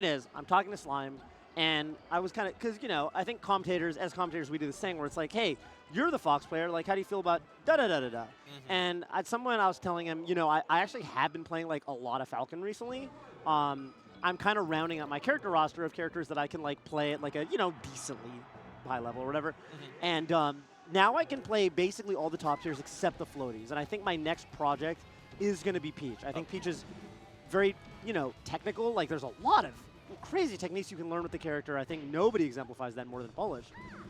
is, I'm talking to Slime, and I was kind of, because, I think as commentators, we do this thing where it's like, hey, you're the Fox player, like, how do you feel about da-da-da-da-da? And at some point I was telling him, I actually have been playing, like, a lot of Falcon recently. I'm kind of rounding out my character roster of characters that I can, like, play at, like, a, decently high level or whatever. And now I can play basically all the top tiers except the floaties. And I think my next project is going to be Peach. I think Peach is very, technical. Like, there's a lot of crazy techniques you can learn with the character. I think nobody exemplifies that more than Polish.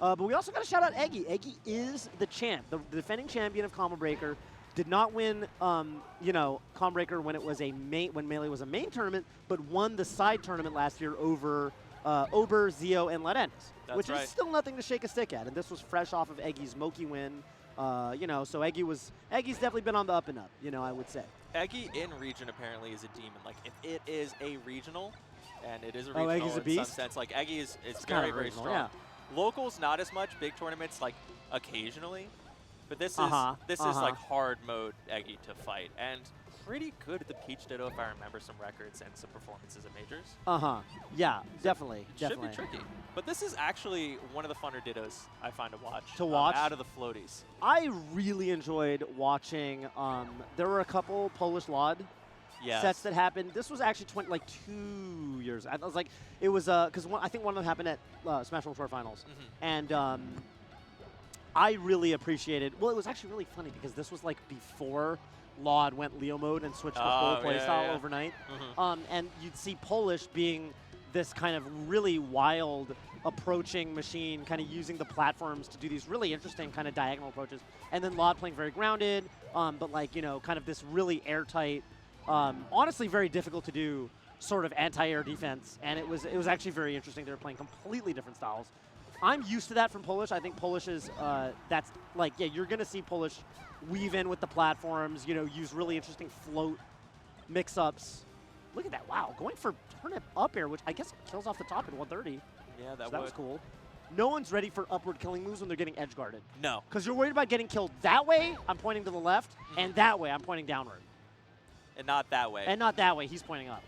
But we also got to shout out Eggy. Eggy is the champ, the defending champion of Combo Breaker. Did not win, Combo Breaker when it was when Melee was a main tournament, but won the side tournament last year over Ober, Zio, and Ladennis, which is still nothing to shake a stick at. And this was fresh off of Eggy's Moki win. So Eggy's definitely been on the up and up, I would say. Eggy in region apparently is a demon. Like, if it is a regional, and it is a regional Eggy's a in beast? some sense, like, Eggy is very, very strong. Yeah. Locals, not as much. Big tournaments, like, occasionally. But this is like hard mode Eggy to fight, and pretty good at the Peach Ditto if I remember some records and some performances at majors. Yeah, definitely. Should be tricky. But this is actually one of the funner Dittos I find to watch. Out of the floaties. I really enjoyed watching. There were a couple Polish Lod sets that happened. This was actually 2 years. I was like, it was because I think one of them happened at Smash World Tour Finals, and I really appreciated. Well, it was actually really funny because this was like before Laud went Leo mode and switched the whole playstyle overnight. And you'd see Polish being this kind of really wild approaching machine, kind of using the platforms to do these really interesting kind of diagonal approaches. And then Laud playing very grounded, but like, kind of this really airtight, honestly very difficult to do sort of anti-air defense. And it was actually very interesting. They were playing completely different styles. I'm used to that from Polish. I think Polish is, that's like, you're going to see Polish weave in with the platforms, use really interesting float mix-ups. Look at that. Wow. Going for turnip up air, which I guess kills off the top at 130. Yeah, that was cool. No one's ready for upward killing moves when they're getting edge guarded. No. Because you're worried about getting killed that way, I'm pointing to the left, and that way, I'm pointing downward. And not that way. And not that way, he's pointing up.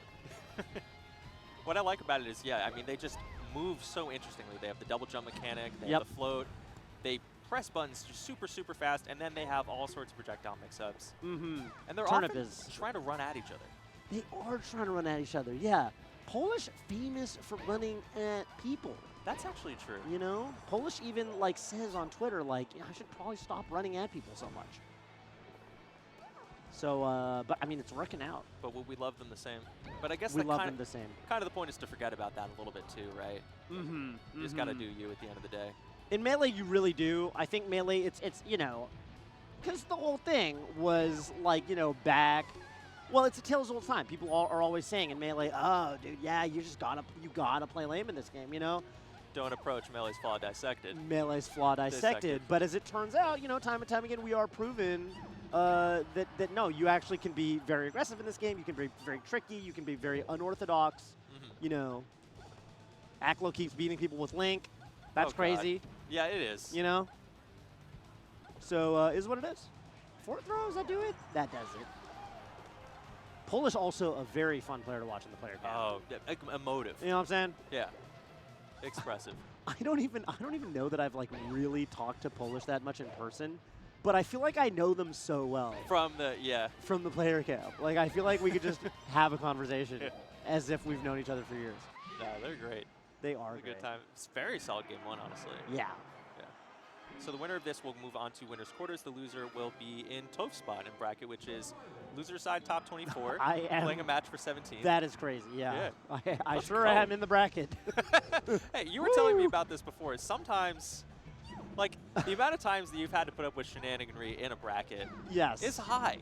What I like about it is, they just move so interestingly. They have the double jump mechanic, they have the float, they press buttons just super, super fast, and then they have all sorts of projectile mix-ups. And they're often trying to run at each other. They are trying to run at each other, yeah. Polish famous for running at people. That's actually true. Polish even says on Twitter, I should probably stop running at people so much. So, but I mean, it's working out. But would we love them the same? But I guess we love them the same. Kind of the point is to forget about that a little bit too, right? You just got to do you at the end of the day. In Melee, you really do. I think Melee, it's because the whole thing was back. Well, it's a tale as old time. People are always saying in Melee, oh, dude, you just gotta play lame in this game, Don't approach Melee's flaw dissected. Melee's flaw dissected. But as it turns out, time and time again, we are proven that no, you actually can be very aggressive in this game. You can be very tricky. You can be very unorthodox. Aklo keeps beating people with Link. That's crazy. Yeah, it is. So is what it is. Fourth throws that do it? That does it. Polish also a very fun player to watch in the player camp. Oh, emotive. You know what I'm saying? Yeah. Expressive. I don't even know that I've really talked to Polish that much in person, but I feel like I know them so well. From the player camp. I feel like we could just have a conversation as if we've known each other for years. No, they're great. They are great. A good time. It's very solid game one, honestly. Yeah. So the winner of this will move on to winner's quarters. The loser will be in Toph's spot in bracket, which is loser side top 24, playing a match for 17. That is crazy, yeah. I sure am in the bracket. Hey, you were telling me about this before. Sometimes, the amount of times that you've had to put up with shenaniganry in a bracket is high.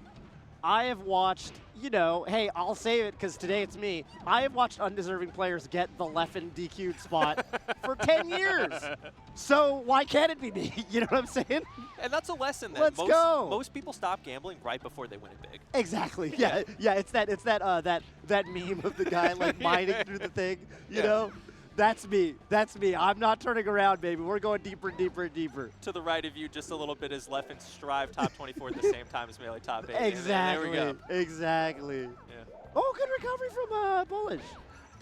I have watched, hey, I'll say it because today it's me. I have watched undeserving players get the Leffen DQ'd spot for 10 years. So why can't it be me? You know what I'm saying? And that's a lesson that Let's go. Most people stop gambling right before they win it big. Exactly. Yeah. It's that meme of the guy mining through the thing. You know. That's me. That's me. I'm not turning around, baby. We're going deeper and deeper and deeper. To the right of you, just a little bit, is Leffen Strive top 24 at the same time as Melee top 8. Exactly. There we go. Exactly. Yeah. Oh, good recovery from Polish.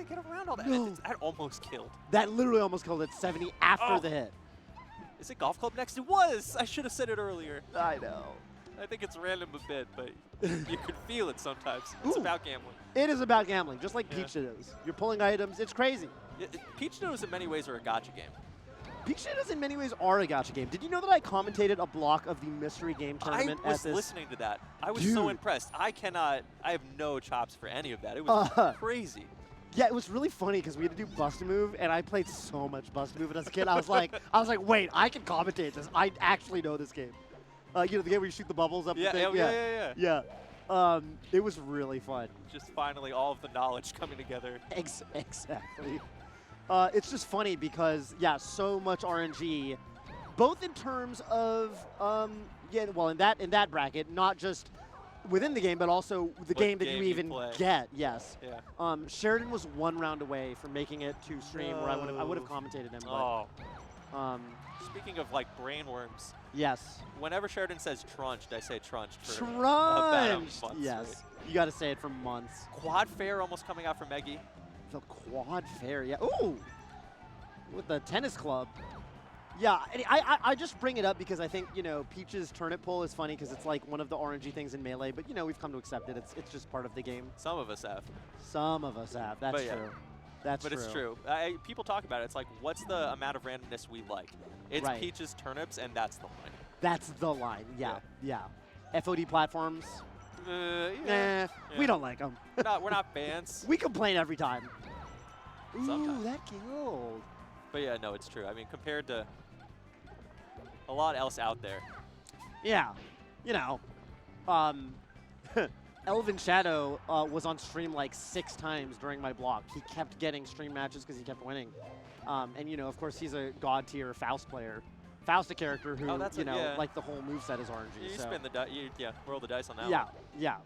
they get around all that? No. That almost killed. That literally almost killed it 70 after the hit. Is it Golf Club next? It was! I should have said it earlier. I know. I think it's random a bit, but you can feel it sometimes. It's about gambling. It is about gambling, just like Peach is. You're pulling items. It's crazy. Peach Noodles in many ways are a gacha game. Peach Noodles in many ways are a gacha game. Did you know that I commentated a block of the mystery game tournament I was listening to that. I was so impressed. I have no chops for any of that. It was crazy. Yeah, it was really funny because we had to do Bust a Move, and I played so much Bust a Move as a kid. I was like, wait, I can commentate this. I actually know this game. You know, the game where you shoot the bubbles up the thing? Yeah. It was really fun. Just finally all of the knowledge coming together. Exactly. It's just funny because, yeah, so much RNG, both in terms of, in that bracket, not just within the game, but also the game that you even get. Yes. Yeah. Sheridan was 1 round away from making it to stream where I would have commentated him. But, speaking of like brainworms. Yes. Whenever Sheridan says trunched, I say trunched for trunched. Months, yes. right? You got to say it for months. Quad fair almost coming out from Eggy. The quad fair, yeah. Ooh, with the tennis club. Yeah, I just bring it up because I think, you know, Peach's turnip pull is funny because it's like one of the RNG things in Melee, but, you know, we've come to accept it. It's just part of the game. Some of us have. Some of us have. That's true. That's true. But it's true. People talk about it. It's like, what's the amount of randomness we like? It's Peach's turnips, and that's the line. That's the line. Yeah. FOD platforms. We don't like them. We're not fans. We complain every time. Sometimes. Ooh, that killed. But yeah, no, it's true. I mean, compared to a lot else out there. Yeah. You know, Elvin Shadow was on stream like 6 times during my block. He kept getting stream matches because he kept winning. And, you know, of course, he's a god tier Faust player. Faust, a character who, like the whole moveset is RNG. You spin the dice, roll the dice on that one. Yeah.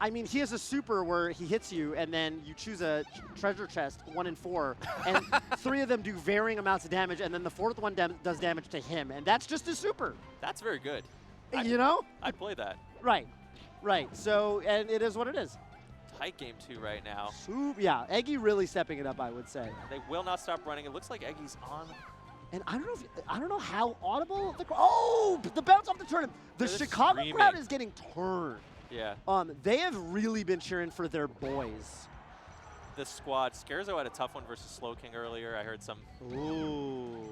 I mean, he has a super where he hits you, and then you choose a treasure chest, 1 in 4, and 3 of them do varying amounts of damage, and then the 4th one does damage to him, and that's just a super. That's very good. You know? I'd play that. Right. So, and it is what it is. Tight game 2 right now. Yeah, Eggy really stepping it up, I would say. They will not stop running. It looks like Eggy's on. And I don't know how audible the the bounce off the turnip. The Chicago crowd is getting turned. Yeah. They have really been cheering for their boys. The squad. Scarzo had a tough one versus Slow King earlier. I heard some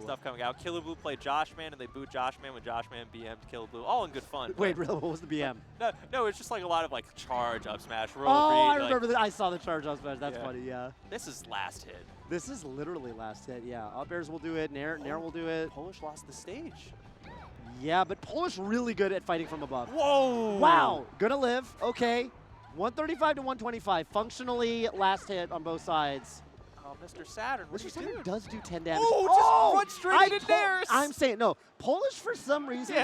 stuff coming out. Killaboo played Joshman, and they booed Joshman when Joshman BM'd Killaboo. All in good fun. Wait, really? What was the BM? No, it's just like a lot of like charge, up smash, roll, I read, remember that. I saw the charge up smash. That's funny, yeah. This is last hit. This is literally last hit, yeah. Up airs will do it. Nair will do it. Polish lost the stage. Yeah, but Polish really good at fighting from above. Whoa! Wow, gonna live. Okay. 135 to 125. Functionally last hit on both sides. Oh, Mr. Saturn, Mr. Saturn does do 10 damage. Oh, just run straight into theirs. I'm saying, no. Polish, for some reason,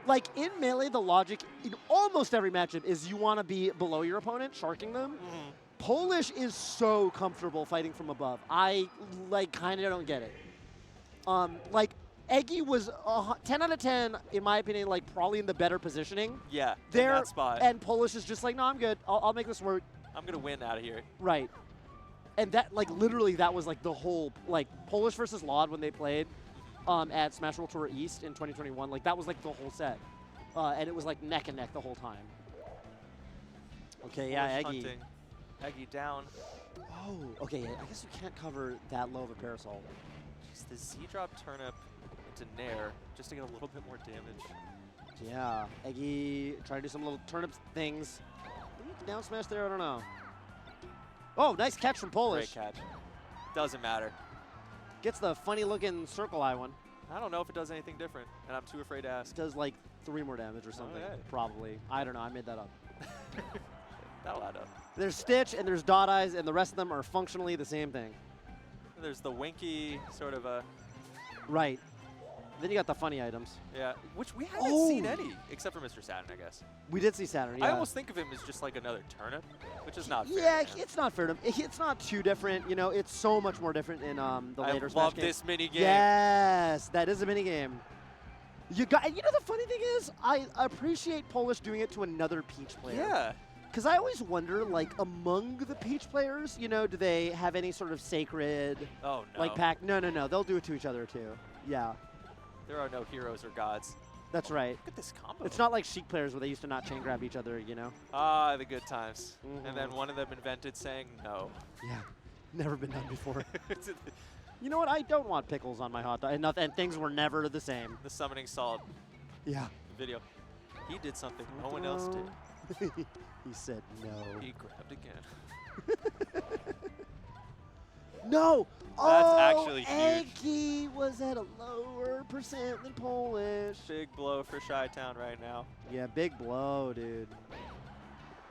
like in Melee, the logic in almost every matchup is you want to be below your opponent, sharking them. Polish is so comfortable fighting from above. I, kind of don't get it. Eggy was 10 out of 10, in my opinion, probably in the better positioning. Yeah, there, in that spot. And Polish is just like, no, I'm good. I'll make this work. I'm going to win out of here. Right. And that, literally, that was, the whole, Polish versus Laud when they played at Smash World Tour East in 2021. That was, the whole set. And it was, neck and neck the whole time. Okay, yeah, Eggy. Hunting. Eggy down. Oh, okay, I guess you can't cover that low of a parasol. Just the Z-drop turnip into Nair just to get a little bit more damage. Yeah, Eggy trying to do some little turnip things. Down smash there, I don't know. Oh, nice catch from Polish. Great catch. Doesn't matter. Gets the funny looking circle eye one. I don't know if it does anything different, and I'm too afraid to ask. It does 3 more damage or something, probably. I don't know, I made that up. That'll add up. There's Stitch and there's Dot Eyes, and the rest of them are functionally the same thing. There's the winky sort of a... Right. Then you got the funny items. Yeah, which we haven't seen any, except for Mr. Saturn, I guess. We did see Saturn, yeah. I almost think of him as just another turnip, which is not fair. Yeah, it's not fair to him. It's not too different. You know, it's so much more different in the later Smash I love games. this minigame. Yes, that is a minigame. You know, the funny thing is, I appreciate Polish doing it to another Peach player. Yeah. Because I always wonder, like, among the Peach players, you know, do they have any sort of sacred, Oh, no. like, pack? No, no, no. They'll do it to each other, too. Yeah, There are no heroes or gods. that's right. Look at this combo. It's not like Sheik players where they used to not chain grab each other, you know? Ah, the good times. Mhm. And then one of them invented saying no. Yeah, never been done before. You know what? I don't want pickles on my hot dog. And things were never the same. The summoning salt Yeah. video. He did something no one else did. He said no. He grabbed again. No! That's actually huge. Eggy was at a lower percent than Polish. Big blow for Chi-Town right now. Yeah, big blow, dude.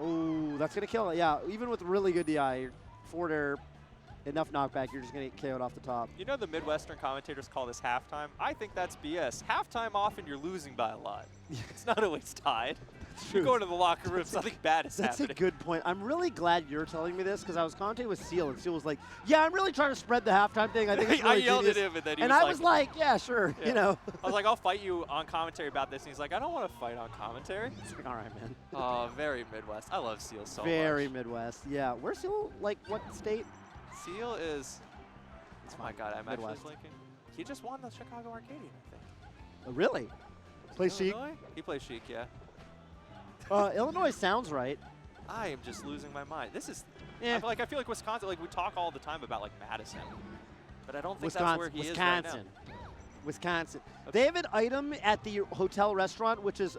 Oh, that's going to kill it. Yeah, even with really good DI, forward air, enough knockback, you're just going to get KO'd off the top. You know the Midwestern commentators call this halftime? I think that's BS. Halftime often you're losing by a lot. It's not always tied. You go into the locker room, something bad is That's happening. a good point. I'm really glad you're telling me this because I was commentating with Seal, and Seal was like, yeah, I'm really trying to spread the halftime thing. I think it's really I yelled genius. at him, and then he And was I like, was like, yeah, sure, Yeah. you know. I was like, I'll fight you on commentary about this. And he's like, I don't want to fight on commentary. It's like, all right, man. Oh, very Midwest. I love Seal so Very much. Midwest. Yeah. Where's Seal? Like, what state? Seal is, oh my God, I'm Midwest. actually blinking. He just won the Chicago Arcadian, I think. Oh, really? Play Sheik? Illinois? He plays Sheik, yeah. Illinois sounds right. I am just losing my mind. This is, Yeah. I feel like Wisconsin, like we talk all the time about like Madison, but I don't think that's where he is right now. Wisconsin. They have an item at the hotel restaurant, which is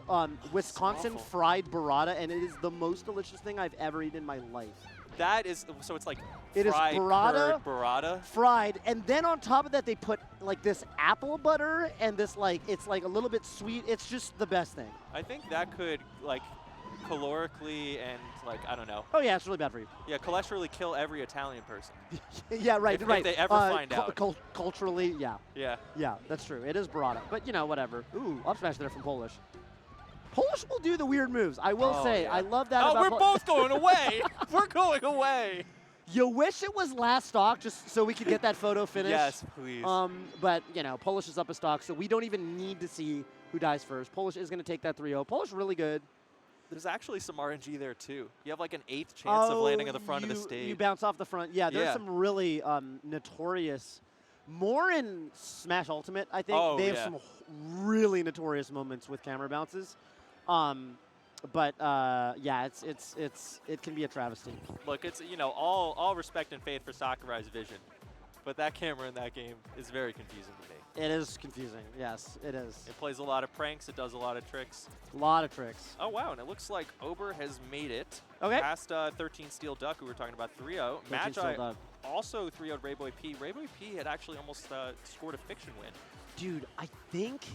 Wisconsin awful. fried burrata, and it is the most delicious thing I've ever eaten in my life. That is, so it's like It is fried burrata, curd burrata. Fried, and then on top of that, they put like this apple butter and this like, it's like a little bit sweet. It's just the best thing. I think that could like calorically and like, I don't know. Oh yeah, it's really bad for you. Yeah, cholesterally kill every Italian person. Yeah, right, If right. they ever find out. Culturally, yeah. Yeah. Yeah, that's true. It is burrata, but you know, whatever. Ooh, up smash there from Polish. Polish will do the weird moves. I will say, yeah. I love that. Oh, about we're both going away. We're going away. You wish it was last stock just so we could get that photo finish. Yes, please. But you know, Polish is up a stock, so we don't even need to see who dies first. Polish is going to take that 3-0. Polish really good. There's actually some RNG there too. You have like an 8th chance of landing at the front of the stage. You bounce off the front. Yeah, there's Yeah. some really notorious. More in Smash Ultimate, I think. Oh, they have yeah. some really notorious moments with camera bounces. Yeah, it can be a travesty. Look, it's, you know, all respect and faith for Sakurai's vision, but that camera in that game is very confusing to me. It is confusing. Yes, it is. It plays a lot of pranks. It does a lot of tricks. A lot of tricks. Oh, wow, and it looks like Ober has made it Okay. past 13 Steel Duck, who we were talking about 3-0. 13 Magi Steel Duck. also 3-0'd Rayboy P. Rayboy P had actually almost scored a Fiction win. Dude, I think